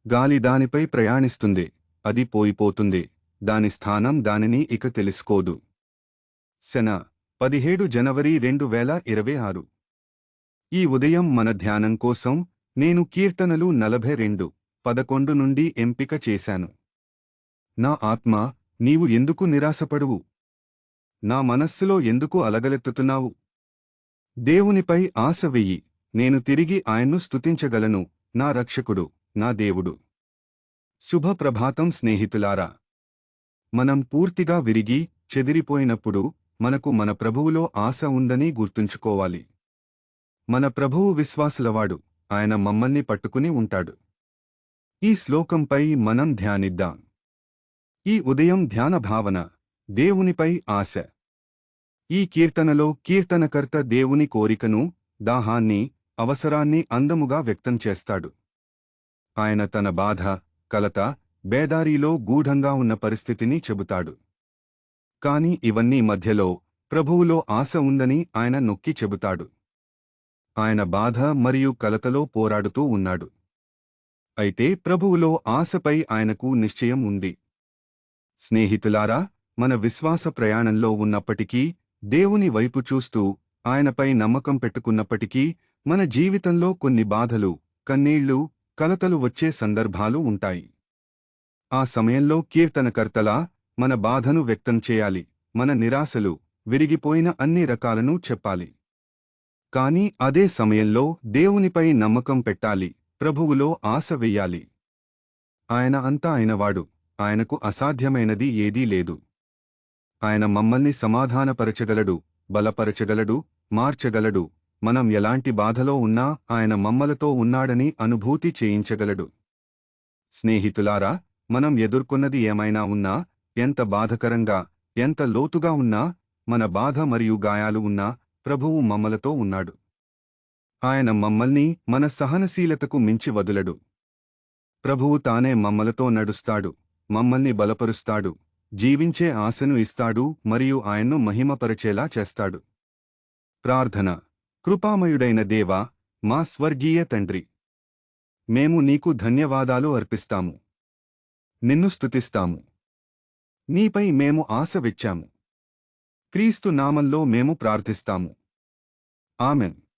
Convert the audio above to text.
గాలి దానిపై ప్రయాణిస్తుంది, అది పోయిపోతుంది, దాని స్థానం దానిని ఇక తెలుసుకోదు. సెన 17 జనవరి 2026. ఈ ఉదయం మన ధ్యానం కోసం నేను కీర్తనలు 42:11 నుండి ఎంపిక చేశాను. నా ఆత్మ, నీవు ఎందుకు నిరాశపడువు? నా మనస్సులో ఎందుకు అలగలెత్తుతున్నావు? దేవునిపై ఆశ వెయ్యి, నేను తిరిగి ఆయన్ను స్తుతించగలను, నా రక్షకుడు, నా దేవుడు. శుభ ప్రభాతం స్నేహితులారా. మనం పూర్తిగా విరిగి చెదిరిపోయినప్పుడు మనకు మన ప్రభువులో ఆశ ఉందని గుర్తుంచుకోవాలి. మన ప్రభువు విశ్వాసులవాడు, ఆయన మమ్మల్ని పట్టుకుని ఉంటాడు. ఈ శ్లోకంపై మనం ధ్యానిద్దాం. ఈ ఉదయం ధ్యాన భావన: దేవునిపై ఆశ. ఈ కీర్తనలో కీర్తనకర్త దేవుని కోరికను, దాహాన్ని, అవసరాన్ని అందముగా వ్యక్తం చేస్తాడు. ఆయన తన బాధ, కలత, బేదారీలో గూఢంగా ఉన్న పరిస్థితిని చెబుతాడు. కాని ఇవన్నీ మధ్యలో ప్రభువులో ఆశ ఉందని ఆయన నొక్కి చెబుతాడు. ఆయన బాధ మరియు కలతలో పోరాడుతూ ఉన్నాడు. అయితే ప్రభువులో ఆశపై ఆయనకు నిశ్చయం ఉంది. స్నేహితులారా, మన విశ్వాస ప్రయాణంలో ఉన్నప్పటికీ, దేవుని వైపు చూస్తూ ఆయనపై నమ్మకం పెట్టుకున్నప్పటికీ, మన జీవితంలో కొన్ని బాధలు, కన్నీళ్లు, కలతలు వచ్చే సందర్భాలు ఉంటాయి. ఆ సమయంలో కీర్తనకర్తలా మన బాధను వ్యక్తం చేయాలి, మన నిరాశలు, విరిగిపోయిన అన్ని రకాలను చెప్పాలి. కాని అదే సమయంలో దేవునిపై నమ్మకం పెట్టాలి, ప్రభువులో ఆశ వెయ్యాలి. ఆయన అంతా అయినవాడు, ఆయనకు అసాధ్యమైనది ఏదీ లేదు. ఆయన మమ్మల్ని సమాధానపరచగలడు, బలపరచగలడు, మార్చగలడు. మనం ఎలాంటి బాధలో ఉన్నా ఆయన మమ్మలతో ఉన్నాడని అనుభూతి చేయించగలడు. స్నేహితులారా, మనం ఎదుర్కొన్నది ఏమైనా ఉన్నా, ఎంత బాధకరంగా, ఎంత లోతుగా ఉన్నా, మన బాధ మరియు గాయాలు ఉన్నా, ప్రభువు మమ్మలతో ఉన్నాడు. ఆయన మమ్మల్ని మన సహనశీలతకు మించి వదులడు. ప్రభువు తానే మమ్మలతో నడుస్తాడు, మమ్మల్ని బలపరుస్తాడు, జీవించే ఆశను ఇస్తాడు మరియు ఆయన్ను మహిమపరచేలా చేస్తాడు. ప్రార్థన. కృపామయుడైన దేవా, మా స్వర్గీయ తండ్రి, మేము నీకు ధన్యవాదాలు అర్పిస్తాము. నిన్ను స్తుతిస్తాము. నీపై మేము ఆశ వెచ్చాము. క్రీస్తు నామంలో మేము ప్రార్థిస్తాము. ఆమెన్.